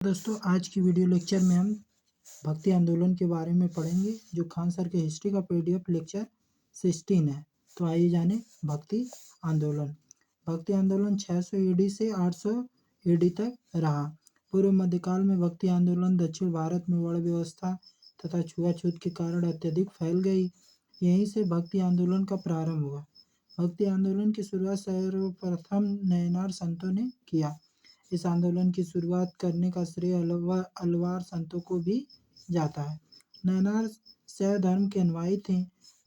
दोस्तों आज की वीडियो लेक्चर में हम भक्ति आंदोलन के बारे में पढ़ेंगे जो खान सर के हिस्ट्री का पीडीएफ लेक्चर 16 है। तो आइए जाने भक्ति आंदोलन। भक्ति आंदोलन 600 ईडी से 800 ईडी तक रहा। पूर्व मध्यकाल में भक्ति आंदोलन दक्षिण भारत में वर्ण व्यवस्था तथा छुआछूत के कारण अत्यधिक फैल गई। यहीं से भक्ति आंदोलन का प्रारंभ हुआ। भक्ति आंदोलन की शुरुआत सर्वप्रथम नयनार संतों ने किया। इस आंदोलन की शुरुआत करने का श्रेय अलवार संतों को भी जाता है। नयनार शैव धर्म के अनुयायी थे,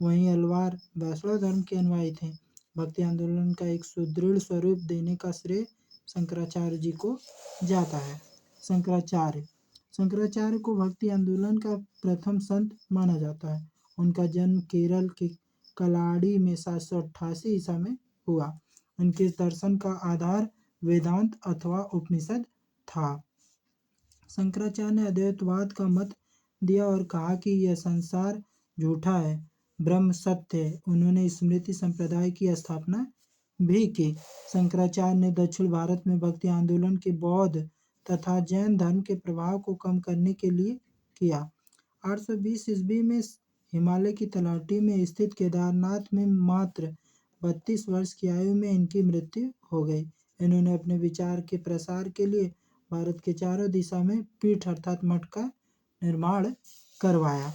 वहीं अलवार वैष्णव धर्म के अनुयायी थे। भक्ति आंदोलन का एक सुदृढ़ स्वरूप देने का श्रेय शंकराचार्य जी को जाता है। शंकराचार्य को भक्ति आंदोलन का प्रथम संत माना जाता है। उनका जन्म केरल के कलाड़ी में 788 ईसा में हुआ। उनके दर्शन का आधार वेदांत अथवा उपनिषद था। शंकराचार्य ने अद्वैतवाद का मत दिया और कहा कि यह संसार झूठा है, ब्रह्म सत्य है। उन्होंने स्मृति संप्रदाय की स्थापना भी की। शंकराचार्य ने दक्षिण भारत में भक्ति आंदोलन के बौद्ध तथा जैन धर्म के प्रभाव को कम करने के लिए किया। 820 ईस्वी में हिमालय की तलहटी में स्थित केदारनाथ में मात्र 32 वर्ष की आयु में इनकी मृत्यु हो गई। इन्होंने अपने विचार के प्रसार के लिए भारत के चारों दिशा में पीठ अर्थात मठ का निर्माण करवाया।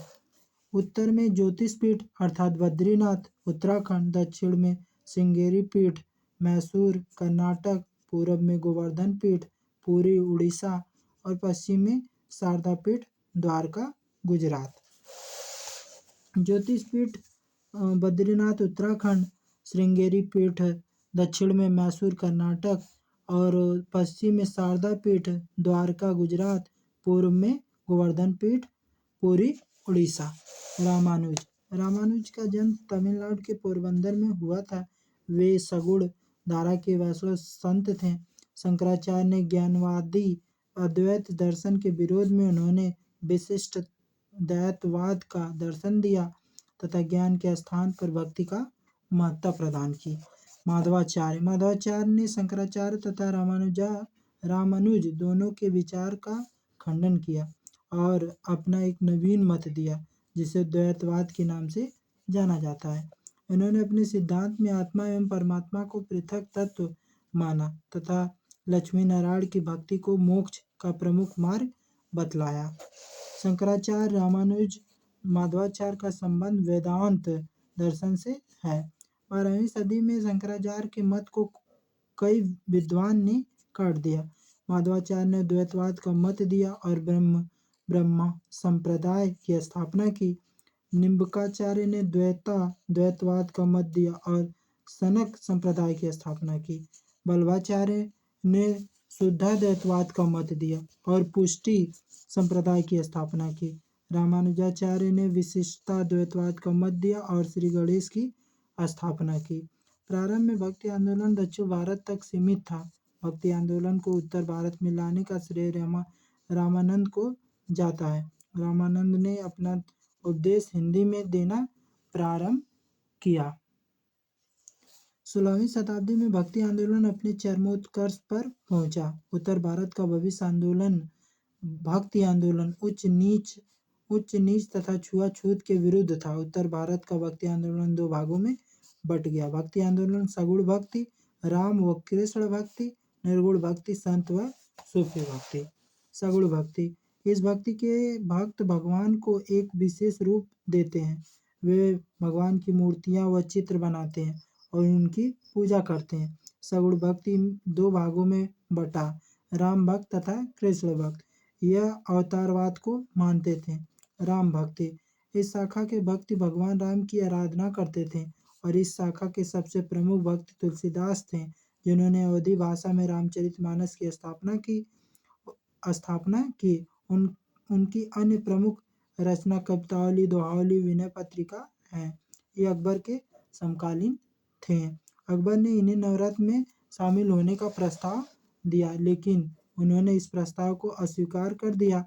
उत्तर में ज्योतिष पीठ अर्थात बद्रीनाथ उत्तराखंड, दक्षिण में श्रृंगेरी पीठ मैसूर कर्नाटक, पूर्व में गोवर्धन पीठ पुरी उड़ीसा और पश्चिम में शारदा पीठ द्वारका गुजरात। ज्योतिष पीठ बद्रीनाथ उत्तराखंड, श्रृंगेरी पीठ दक्षिण में मैसूर कर्नाटक और पश्चिम में शारदा पीठ द्वारका गुजरात, पूर्व में गोवर्धन पीठ पुरी उड़ीसा। रामानुज का जन्म तमिलनाडु के पोरबंदर में हुआ था। वे सगुण धारा के वैष्णव संत थे। शंकराचार्य ने ज्ञानवादी अद्वैत दर्शन के विरोध में उन्होंने विशिष्ट द्वैतवाद का दर्शन दिया तथा ज्ञान के स्थान पर भक्ति का महत्ता प्रदान की। माधवाचार्य ने शंकराचार्य तथा रामानुज दोनों के विचार का खंडन किया और अपना एक नवीन मत दिया जिसे द्वैतवाद के नाम से जाना जाता है। इन्होंने अपने सिद्धांत में आत्मा एवं परमात्मा को पृथक तत्व माना तथा लक्ष्मी नारायण की भक्ति को मोक्ष का प्रमुख मार्ग बतलाया। शंकराचार्य रामानुज माधवाचार्य का संबंध वेदांत दर्शन से है। 12वीं सदी में शंकराचार्य के मत को कई विद्वान ने काट दिया। माधवाचार्य ने द्वैतवाद का मत दिया और ब्रह्म संप्रदाय की स्थापना की। निम्बकाचार्य ने द्वैतवाद का मत दिया और सनक संप्रदाय की स्थापना की। बल्लभाचार्य ने शुद्धाद्वैतवाद का मत दिया और पुष्टि संप्रदाय की स्थापना की। रामानुजाचार्य ने विशिष्टाद्वैतवाद का मत दिया और श्री गणेश की स्थापना की। प्रारंभ में भक्ति आंदोलन दक्षिण भारत तक सीमित था। भक्ति आंदोलन को उत्तर भारत में लाने का श्रेय रामानंद को जाता है। रामानंद ने अपना उपदेश हिंदी में देना प्रारंभ किया। 16वीं शताब्दी में भक्ति आंदोलन अपने चरमोत्कर्ष पर पहुंचा। उत्तर भारत का भविष्य आंदोलन भक्ति आंदोलन उच्च नीच तथा छुआछूत के विरुद्ध था। उत्तर भारत का भक्ति आंदोलन दो भागों में बट गया। भक्ति आंदोलन सगुण भक्ति राम व कृष्ण भक्ति, निर्गुण भक्ति संत व सूफी भक्ति। सगुण भक्ति, इस भक्ति के भक्त भगवान को एक विशेष रूप देते हैं। वे भगवान की मूर्तियां व चित्र बनाते हैं और उनकी पूजा करते हैं। सगुण भक्ति दो भागों में बटा, राम भक्त तथा कृष्ण भक्त। यह अवतारवाद को मानते थे। राम भक्ति, इस शाखा के भक्ति भगवान राम की आराधना करते थे और इस शाखा के सबसे प्रमुख भक्त तुलसीदास थे जिन्होंने अवधी भाषा में रामचरितमानस की स्थापना की। उनकी अन्य प्रमुख रचना कवितावली, दोहावली, विनय पत्रिका है। ये अकबर के समकालीन थे। अकबर ने इन्हें नवरत्न में शामिल होने का प्रस्ताव दिया लेकिन उन्होंने इस प्रस्ताव को अस्वीकार कर दिया।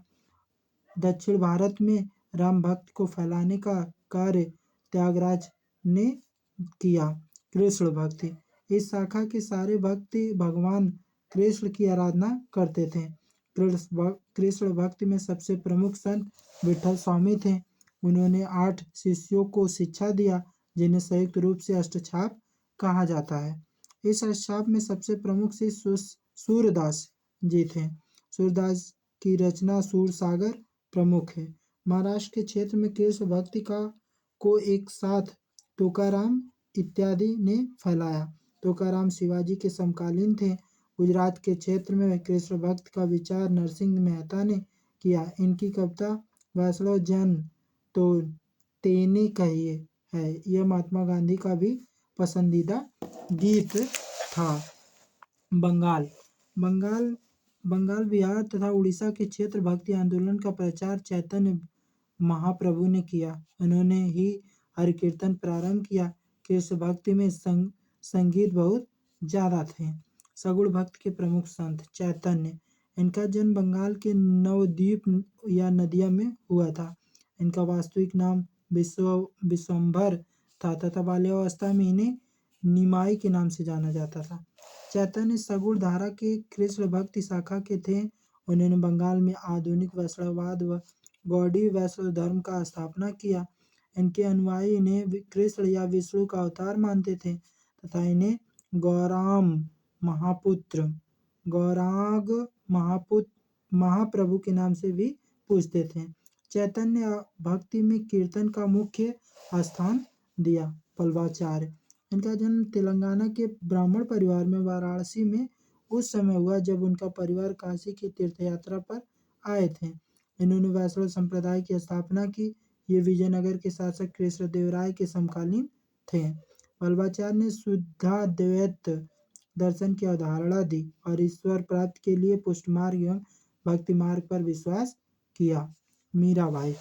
दक्षिण भारत में राम भक्त को फैलाने का कार्य त्यागराज ने किया। कृष्ण भक्ति, इस शाखा के सारे भक्ति भगवान कृष्ण की आराधना करते थे। कृष्ण भक्ति में सबसे प्रमुख संत विठल स्वामी थे। उन्होंने 8 शिष्यों को शिक्षा दिया, जिन्हें संयुक्त रूप से अष्टछाप कहा जाता है। इस अष्टछाप में सबसे प्रमुख शिष्य सूरदास जी थे। सूरदास की रचना सूर सागर प्रमुख है। महाराष्ट्र के क्षेत्र में कृष्ण भक्ति को एक साथ टोकाराम इत्यादि ने फैलाया। टोकाराम शिवाजी के समकालीन थे। गुजरात के क्षेत्र में कृष्ण भक्त का विचार नरसिंह मेहता ने किया। इनकी कविता वैष्णव जन तो तेने कहिए है। यह महात्मा गांधी का भी पसंदीदा गीत था। बंगाल बंगाल बंगाल बिहार तथा उड़ीसा के क्षेत्र भक्ति आंदोलन का प्रचार चैतन्य महाप्रभु ने किया। उन्होंने ही हरि कीर्तन प्रारंभ किया। कृष्ण भक्ति में संगीत बहुत ज्यादा थे। सगुण भक्त के प्रमुख संत चैतन्य। इनका जन्म बंगाल के नवद्वीप या नदिया में हुआ था। इनका वास्तविक नाम विश्वम्भर था तथा बाल्यावस्था में इन्हें निमाई के नाम से जाना जाता था। चैतन्य सगुण धारा के कृष्ण भक्ति शाखा के थे। उन्होंने बंगाल में आधुनिक वैष्णववाद व गौड़ी वैष्णव धर्म का स्थापना किया। इनके अनुयायी इन्हें कृष्ण या विष्णु का अवतार मानते थे तथा इन्हें गौरांग महाप्रभु के नाम से भी पूजते थे। चैतन्य भक्ति में कीर्तन का मुख्य स्थान दिया। वल्लभाचार्य। इनका जन्म तेलंगाना के ब्राह्मण परिवार में वाराणसी में उस समय हुआ जब उनका परिवार काशी की तीर्थ यात्रा पर आए थे। इन्होंने वैष्णव संप्रदाय की स्थापना की। ये विजयनगर के शासक कृष्णदेवराय के समकालीन थे। वल्लभाचार्य ने शुद्धाद्वैत दर्शन की अवधारणा दी और ईश्वर प्राप्ति के लिए पुष्ट मार्ग एवं भक्ति मार्ग पर विश्वास किया। मीराबाई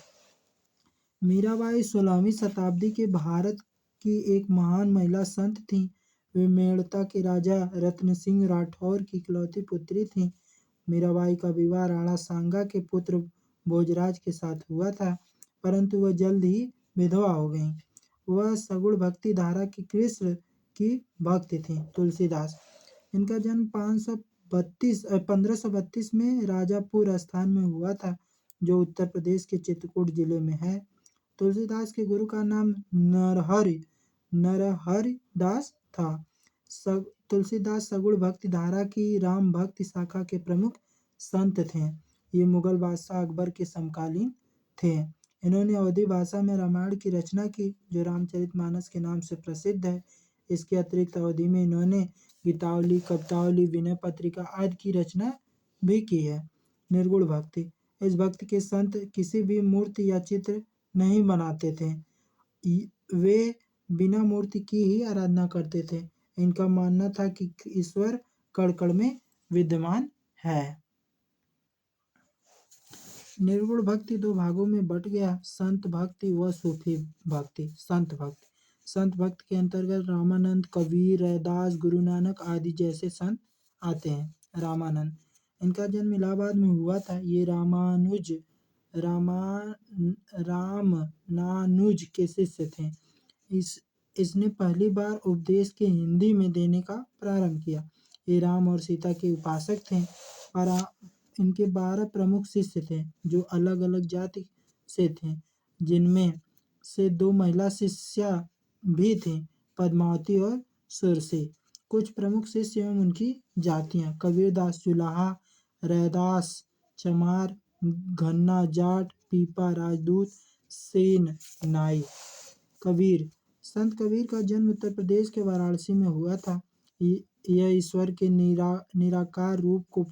मीराबाई 16वीं शताब्दी के भारत की एक महान महिला संत थीं। वे मेड़ता के राजा रत्न सिंह राठौर की इकलौती पुत्री थीं। मीराबाई का विवाह राणा सांगा के पुत्र भोजराज के साथ हुआ था, परंतु वह जल्द ही विधवा हो गईं। वह सगुण भक्ति धारा की कृष्ण की भक्त थीं। तुलसीदास। इनका जन्म 1532 में राजापुर स्थान में हुआ था, जो उत्तर प्रदेश के चित्रकूट जिले में है। तुलसीदास के गुरु का नाम नरहरि दास था। तुलसीदास सगुण भक्ति धारा की राम भक्ति शाखा के प्रमुख संत थे। ये मुगल बादशाह अकबर के समकालीन थे। इन्होंने अवधी भाषा में रामायण की रचना की, जो रामचरितमानस के नाम से प्रसिद्ध है। इसके अतिरिक्त अवधी में इन्होंने गीतावली, कवितावली, विनय पत्रिका आदि की रचना भी की है। निर्गुण भक्ति। इस भक्ति के संत किसी भी मूर्ति या चित्र नहीं बनाते थे। वे बिना मूर्ति की ही आराधना करते थे। इनका मानना था कि ईश्वर कण कण में विद्यमान है। निर्गुण भक्ति दो भागों में बट गया, संत भक्ति व सूफी भक्ति। संत भक्ति के अंतर्गत रामानंद, कबीर, रैदास, गुरु नानक आदि जैसे संत आते हैं। रामानंद। इनका जन्म इलाहाबाद में हुआ था। ये रामानुज के शिष्य थे। इसने पहली बार उपदेश के हिंदी में देने का प्रारंभ किया। ये राम और सीता के उपासक थे और इनके 12 प्रमुख शिष्य थे, जो अलग अलग जाति से थे, जिनमें से 2 महिला शिष्या भी थीं, पद्मावती और सुरसी। कुछ प्रमुख शिष्य एवं उनकी जातियाँ। कबीरदास जुलाहा, रैदास चमार, घन्ना जाट, पीपा राजदूत, सेन नाई। कबीर। संत कबीर का जन्म उत्तर प्रदेश के वाराणसी में हुआ था। यह ईश्वर के निराकार रूप को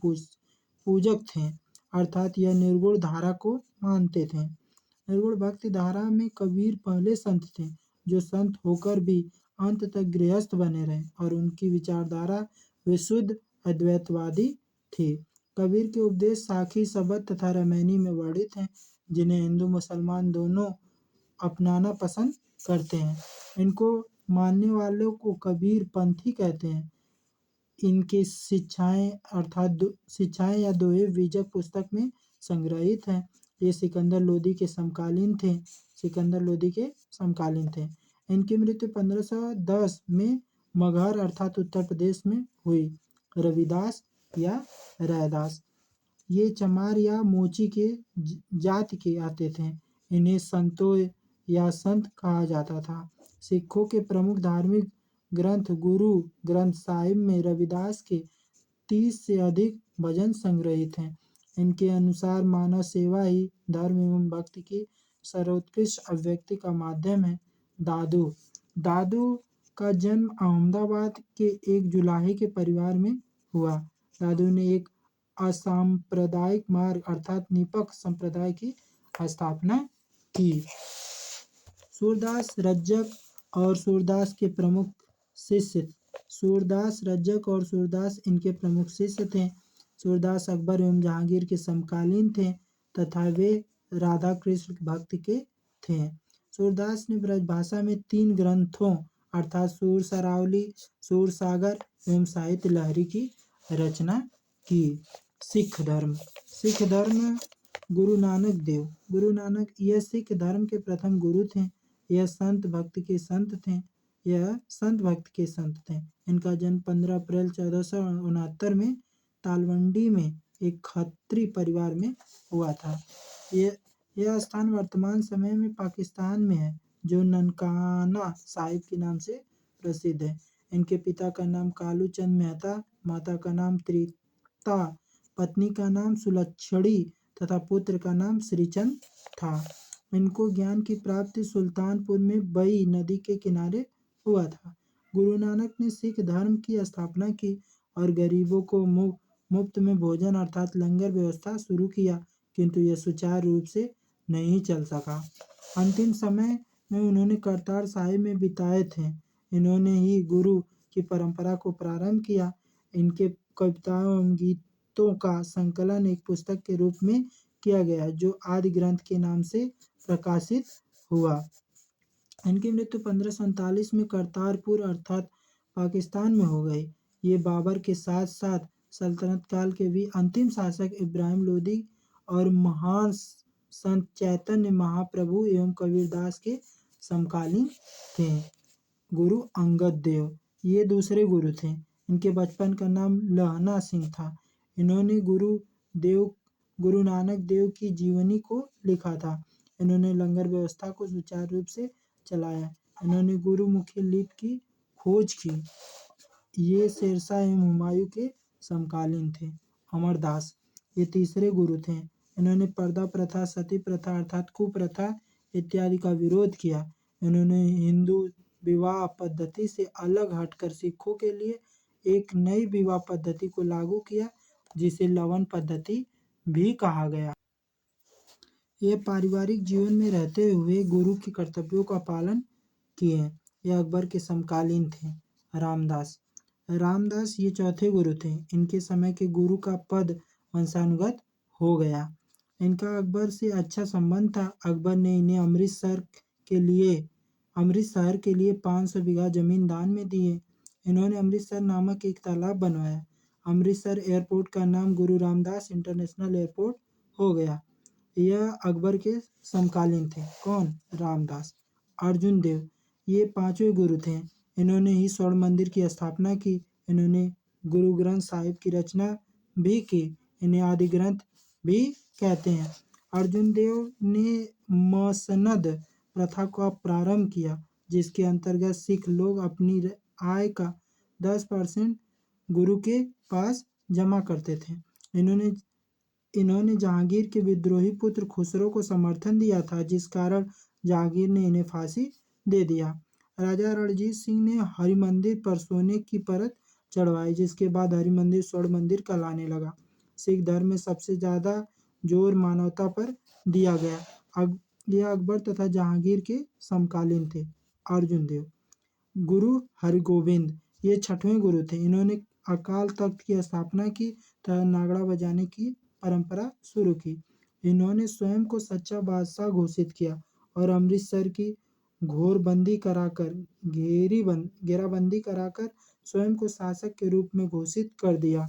पूजक थे, अर्थात यह निर्गुण धारा को मानते थे। निर्गुण भक्ति धारा में कबीर पहले संत थे, जो संत होकर भी अंत तक गृहस्थ बने रहे और उनकी विचारधारा विशुद्ध अद्वैतवादी थी। कबीर के उपदेश साखी, सबद तथा रामायणी में वर्णित हैं, जिन्हें हिंदू मुसलमान दोनों अपनाना पसंद करते हैं। इनको मानने वालों को कबीर पंथी कहते हैं। इनकी शिक्षाएं या दोहे विजक पुस्तक में संग्रहित हैं। ये सिकंदर लोदी के समकालीन थे। इनकी मृत्यु 1510 में मगहर अर्थात उत्तर प्रदेश में हुई। रविदास या रैदास। ये चमार या मोची के जाति के आते थे। इन्हें संतों या संत कहा जाता था। सिखों के प्रमुख धार्मिक ग्रंथ गुरु ग्रंथ साहिब में रविदास के 30 से अधिक भजन संग्रहित हैं। इनके अनुसार मानव सेवा ही धर्म एवं भक्ति की सर्वोत्कृष्ट अभिव्यक्ति का माध्यम है। दादू दादू का जन्म अहमदाबाद के एक जुलाहे के परिवार में हुआ। दादू ने एक असांप्रदायिक मार्ग अर्थात निपक संप्रदाय की स्थापना की। सूरदास रज्जक और सूरदास के प्रमुख शिष्य सूरदास रज्जक और सूरदास इनके प्रमुख शिष्य थे। सूरदास अकबर एवं जहांगीर के समकालीन थे तथा वे राधा कृष्ण भक्त के थे। सूरदास ने ब्रजभाषा में 3 ग्रंथों अर्थात सूर सरावली, सूर सागर एवं साहित्य लहरी की रचना की। सिख धर्म गुरु नानक यह सिख धर्म के प्रथम गुरु थे। यह संत भक्त के संत थे। इनका जन्म 15 अप्रैल 1469 में तालवंडी में एक खत्री परिवार में हुआ था। यह स्थान वर्तमान समय में पाकिस्तान में है, जो ननकाना साहिब के नाम से प्रसिद्ध है। इनके पिता का नाम कालू चंद मेहता, माता का नाम त्रिता, पत्नी का नाम सुलक्षणी तथा पुत्र का नाम श्रीचंद था। इनको ज्ञान की प्राप्ति सुल्तानपुर में बई नदी के किनारे हुआ था। गुरु नानक ने सिख धर्म की स्थापना की और गरीबों को मुफ्त में भोजन अर्थात लंगर व्यवस्था शुरू किया, किंतु यह सुचारू रूप से नहीं चल सका। अंतिम समय में उन्होंने करतार साहिब में बिताए थे। इन्होंने ही गुरु की परंपरा को प्रारंभ किया। इनके कविताओं एवं गीतों का संकलन एक पुस्तक के रूप में किया गया, जो आदि ग्रंथ के नाम से प्रकाशित हुआ। इनकी मृत्यु 1539 में करतारपुर अर्थात पाकिस्तान में हो गई। ये बाबर के साथ साथ सल्तनत काल के भी अंतिम शासक इब्राहिम लोदी और महान संत चैतन्य महाप्रभु एवं कबीरदास के समकालीन थे। गुरु अंगद देव ये दूसरे गुरु थे। इनके बचपन का नाम लहना सिंह था। इन्होंने गुरु नानक देव की जीवनी को लिखा था। इन्होंने लंगर व्यवस्था को सुचारू रूप से चलाया। इन्होंने गुरुमुखी लिपि की खोज की। ये शेरशाह एवं हुमायूं के समकालीन थे। अमरदास ये तीसरे गुरु थे। इन्होंने पर्दा प्रथा, सती प्रथा अर्थात कुप्रथा इत्यादि का विरोध किया। इन्होंने हिंदू विवाह पद्धति से अलग हटकर सिखों के लिए एक नई विवाह पद्धति को लागू किया, जिसे लवन पद्धति भी कहा गया। ये पारिवारिक जीवन में रहते हुए गुरु के कर्तव्यों का पालन किए। यह अकबर के समकालीन थे। रामदास ये चौथे गुरु थे। इनके समय के गुरु का पद वंशानुगत हो गया। इनका अकबर से अच्छा संबंध था। अकबर ने इन्हें अमृतसर के लिए 500 बीघा जमीन दान में दिए। इन्होंने अमृतसर नामक एक तालाब बनवाया। अमृतसर एयरपोर्ट का नाम गुरु रामदास इंटरनेशनल एयरपोर्ट हो गया। यह अकबर के समकालीन थे। कौन? रामदास। अर्जुन देव ये 5वें गुरु थे। इन्होंने ही स्वर्ण मंदिर की स्थापना की। इन्होंने गुरु ग्रंथ साहिब की रचना भी की। इन्हें आदि ग्रंथ भी कहते हैं। अर्जुन देव ने मसनद प्रथा का प्रारंभ किया, जिसके अंतर्गत सिख लोग अपनी आय का 10% गुरु के पास जमा करते थे। इन्होंने जहांगीर के विद्रोही पुत्र खुसरो को समर्थन दिया था, जिस कारण जहांगीर ने इन्हें फांसी दे दिया। राजा रणजीत सिंह ने हरिमंदिर पर सोने की परत चढ़वाई, जिसके बाद हरिमंदिर स्वर्ण मंदिर कहलाने लगा। सिख धर्म में सबसे ज़्यादा जोर मानवता पर दिया गया। यह अकबर तथा जहांगीर के समकालीन थे। अर्जुन देव। गुरु हरगोविंद ये 6वें गुरु थे। इन्होंने अकाल तख्त की स्थापना की तथा नागड़ा बजाने की परंपरा शुरू की। इन्होंने स्वयं को सच्चा बादशाह घोषित किया और अमृतसर की घेराबंदी कराकर स्वयं को शासक के रूप में घोषित कर दिया।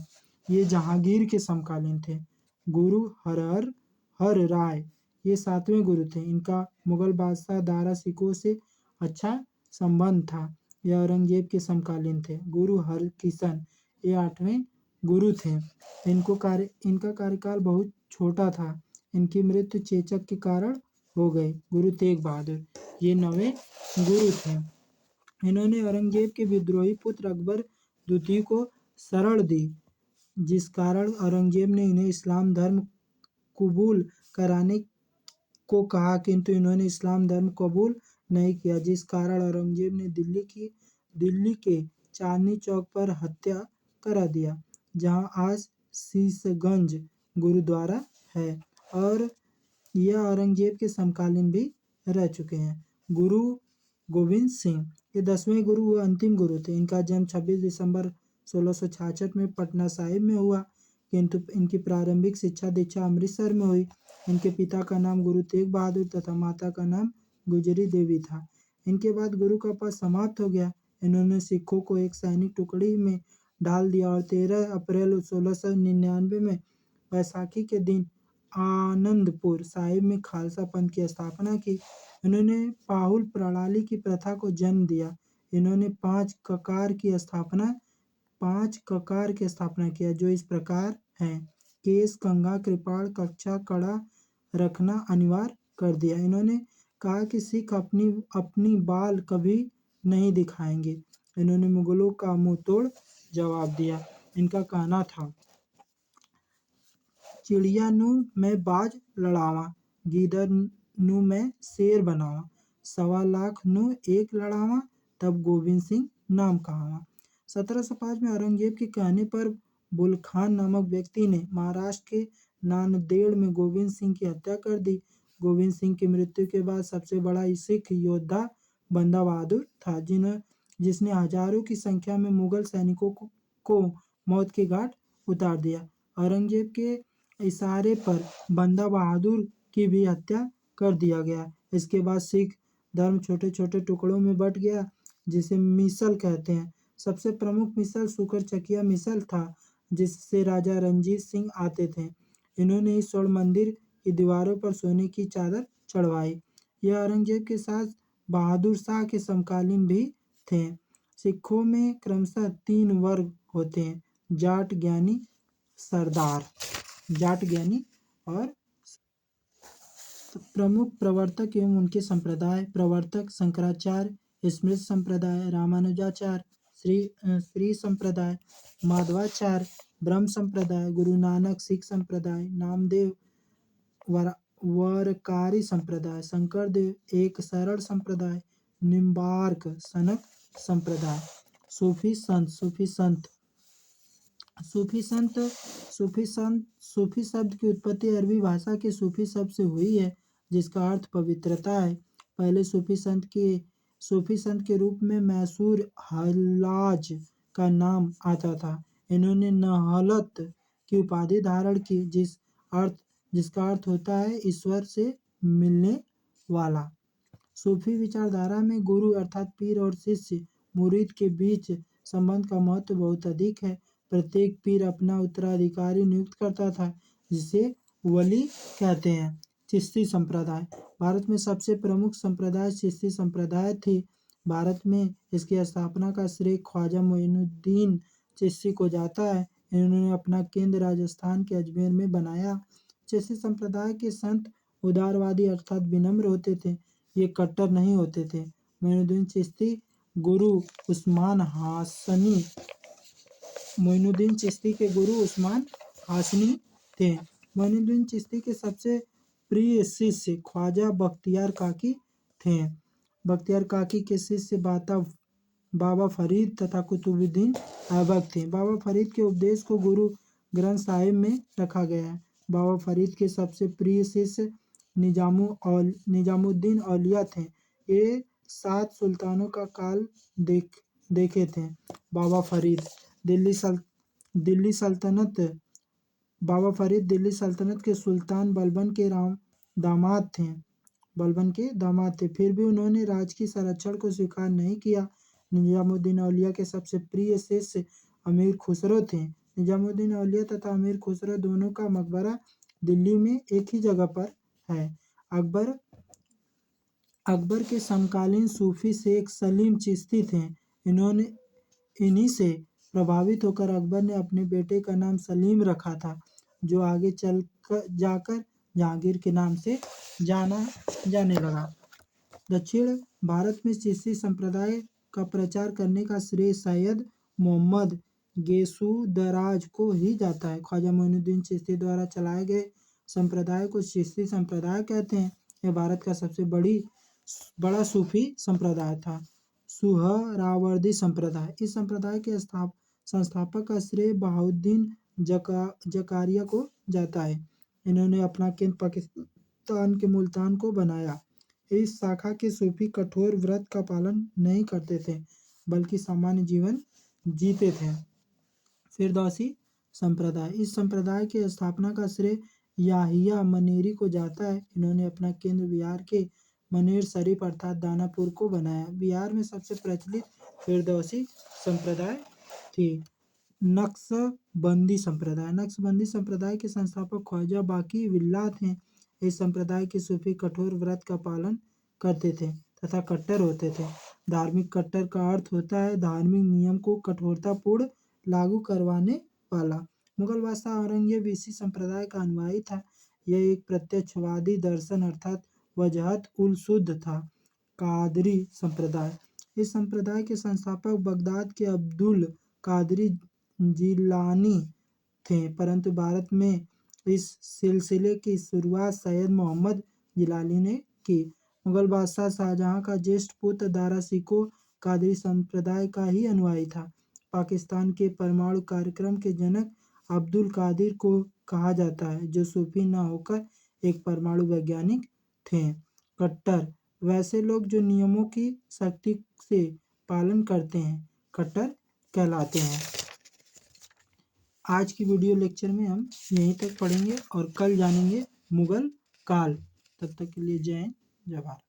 ये जहांगीर के समकालीन थे। गुरु हर राय ये 7वें गुरु थे। इनका मुगल बादशाह दारा सिकोह से अच्छा संबंध था। यह औरंगजेब के समकालीन थे। गुरु हरकिशन ये 8वें गुरु थे। इनका कार्यकाल बहुत छोटा था। इनकी मृत्यु चेचक के कारण हो गई। गुरु तेग बहादुर ये 9वें गुरु थे। इन्होंने औरंगजेब के विद्रोही पुत्र अकबर द्वितीय को शरण दी, जिस कारण औरंगजेब ने इन्हें इस्लाम धर्म कबूल कराने को कहा, किंतु इन्होंने इस्लाम धर्म कबूल नहीं किया, जिस कारण औरंगजेब ने दिल्ली के चांदनी चौक पर हत्या करा दिया, जहां आज शीशगंज गुरुद्वारा है, और यह औरंगजेब के समकालीन भी रह चुके हैं। गुरु गोविंद सिंह ये 10वें गुरु व अंतिम गुरु थे। इनका जन्म 26 दिसंबर 1666 में पटना साहिब में हुआ, किंतु इनकी प्रारंभिक शिक्षा दीक्षा अमृतसर में हुई। इनके पिता का नाम गुरु तेग बहादुर तथा माता का नाम गुजरी देवी था। इनके बाद गुरु का पद समाप्त हो गया। इन्होंने सिखों को एक सैनिक टुकड़ी में डाल दिया और 13 अप्रैल 1699 में बैसाखी के दिन आनंदपुर साहिब में खालसा पंथ की स्थापना की। इन्होंने पाहुल प्रणाली की प्रथा को जन्म दिया। इन्होंने 5 ककार की स्थापना किया, जो इस प्रकार हैं: केस, कंघा, कृपाण, कक्षा, कड़ा रखना अनिवार्य कर दिया। इन्होंने कहा कि सिख अपनी बाल कभी नहीं दिखाएंगे। इन्होंने मुगलों का मुंह तोड़ जवाब दिया। इनका कहना था, चिड़िया नू मैं बाज लड़ावा, गीदड़ नू मैं शेर बनावा, 1.25 लाख नू एक लड़ावा, तब गोविंद सिंह नाम कहावा। 1705 में औरंगजेब के कहने पर बुलखान नामक व्यक्ति ने महाराष्ट्र के नांदेड़ में गोविंद सिंह की हत्या कर दी। गोविंद सिंह की मृत्यु के बाद सबसे बड़ा सिख योद्धा बंदा बहादुर था, जिसने हजारों की संख्या में मुगल सैनिकों को मौत के घाट उतार दिया। औरंगजेब के इशारे पर बंदा बहादुर की भी हत्या कर दिया गया। इसके बाद सिख धर्म छोटे छोटे टुकड़ों में बट गया, जिसे मिसल कहते हैं। सबसे प्रमुख मिसल सुकरचकिया मिसल था, जिससे राजा रणजीत सिंह आते थे। इन्होंने इस स्वर्ण मंदिर की दीवारों पर सोने की चादर चढ़वाई। यह औरंगजेब के साथ बहादुर शाह के समकालीन भी थे। सिखों में क्रमशः 3 वर्ग होते हैं: जाट, ज्ञानी, सरदार। जाट, ज्ञानी और प्रमुख प्रवर्तक एवं उनके संप्रदाय। प्रवर्तक शंकराचार्य, स्मृत संप्रदाय, रामानुजाचार्य, श्री संप्रदाय, माधवाचार्य, ब्रह्म संप्रदाय, गुरु नानक सिख संप्रदाय, नामदेव वरकारी संप्रदाय, शंकरदेव एक सरल संप्रदाय, निम्बार्क सनक संप्रदाय। सूफी शब्द की उत्पत्ति अरबी भाषा के सूफी शब्द से हुई है, जिसका अर्थ पवित्रता है। पहले सूफी संत के रूप में मैसूर हल्लाज का नाम आता था। इन्होंने नहलत की उपाधि धारण की, जिसका अर्थ होता है ईश्वर से मिलने वाला। सूफी विचारधारा में गुरु अर्थात पीर और शिष्य मुरीद के बीच संबंध का महत्व बहुत अधिक है। प्रत्येक पीर अपना उत्तराधिकारी नियुक्त करता था, जिसे वली कहते हैं। चिश्ती संप्रदाय भारत में सबसे प्रमुख संप्रदाय चिश्ती संप्रदाय थी। भारत में इसकी स्थापना का श्रेय ख्वाजा मोइनुद्दीन चिश्ती को जाता है। इन्होंने अपना केंद्र राजस्थान के अजमेर में बनाया। चिश्ती संप्रदाय के संत उदारवादी अर्थात विनम्र होते थे, ये कट्टर नहीं होते थे। मोइनुद्दीन चिश्ती गुरु उस्मान हाशनी थे। मोइनुद्दीन चिश्ती के सबसे प्रिय शिष्य ख्वाजा बख्तियार काकी थे। बख्तियार काकी के शिष्य बाबा फरीद तथा कुतुबुद्दीन ऐबक थे। बाबा फरीद के उपदेश को गुरु ग्रंथ साहिब में रखा गया है। बाबा फरीद के सबसे प्रिय शिष्य निजामुद्दीन औलिया थे। ये 7 सुल्तानों का काल देखे थे। बाबा फरीद दिल्ली सल्तनत के सुल्तान बलबन के दामाद थे। फिर भी उन्होंने राजकीय संरक्षण को स्वीकार नहीं किया। निजामुद्दीन औलिया के सबसे प्रिय शिष्य अमीर खुसरो थे। निजामुद्दीन औलिया तथा अमीर खुसरो दोनों का मकबरा दिल्ली में एक ही जगह पर है। अकबर के समकालीन सूफी शेख सलीम चिश्ती थे। इन्हीं से प्रभावित होकर अकबर ने अपने बेटे का नाम सलीम रखा था, जो आगे चल जाकर जहांगीर के नाम से जाना जाने लगा। दक्षिण भारत में चिश्ती संप्रदाय का प्रचार करने का श्रेय सैयद मोहम्मद गेसुदराज को ही जाता है। ख्वाजा मोइनुद्दीन चिश्ती द्वारा चलाए गए संप्रदाय को चिश्ती संप्रदाय कहते हैं। यह भारत का सबसे बड़ा सूफी संप्रदाय था। सुहरावर्दी संप्रदाय, इस संप्रदाय के संस्थापक का श्रेय बहाउद्दीन जकारिया को जाता है। इन्होंने अपना केंद्र पाकिस्तान के मुल्तान को बनाया। इस शाखा के सूफी कठोर व्रत का पालन नहीं करते थे, बल्कि सामान्य जीवन जीते थे। फिरदौसी संप्रदाय, इस संप्रदाय की स्थापना का श्रेय याहिया मनेरी को जाता है। इन्होंने अपना केंद्र बिहार के मनेर शरीफ अर्थात दानापुर को बनाया। बिहार में सबसे प्रचलित फिरदौसी संप्रदाय थी। नक्शबंदी संप्रदाय, नक्शबंदी संप्रदाय के संस्थापक ख्वाजा बाकी विल्लाह थे। इस संप्रदाय के सूफी कठोर व्रत का पालन करते थे तथा कट्टर होते थे। धार्मिक कट्टर का अर्थ होता है धार्मिक नियम को कठोरतापूर्ण लागू करवाने वाला। मुगल बादशाह औरंगजेब इसी संप्रदाय का अनुयायी था। यह एक प्रत्यक्षवादी दर्शन अर्थात वजहत उल शुद्ध था। कादरी संप्रदाय, इस संप्रदाय के संस्थापक बगदाद के अब्दुल कादरी जिलानी थे, परंतु भारत में इस सिलसिले की शुरुआत सैयद मोहम्मद जिलानी ने की। मुगल बादशाह शाहजहां का ज्येष्ठ पुत्र दारा शिकोह कादरी संप्रदाय का ही अनुयायी था। पाकिस्तान के परमाणु कार्यक्रम के जनक अब्दुल कादिर को कहा जाता है, जो सूफी न होकर एक परमाणु वैज्ञानिक थे। कट्टर, वैसे लोग जो नियमों की सख्ती से पालन करते हैं कट्टर कहलाते हैं। आज की वीडियो लेक्चर में हम यहीं तक पढ़ेंगे और कल जानेंगे मुगल काल। तब तक के लिए जय हिंद, जय भारत।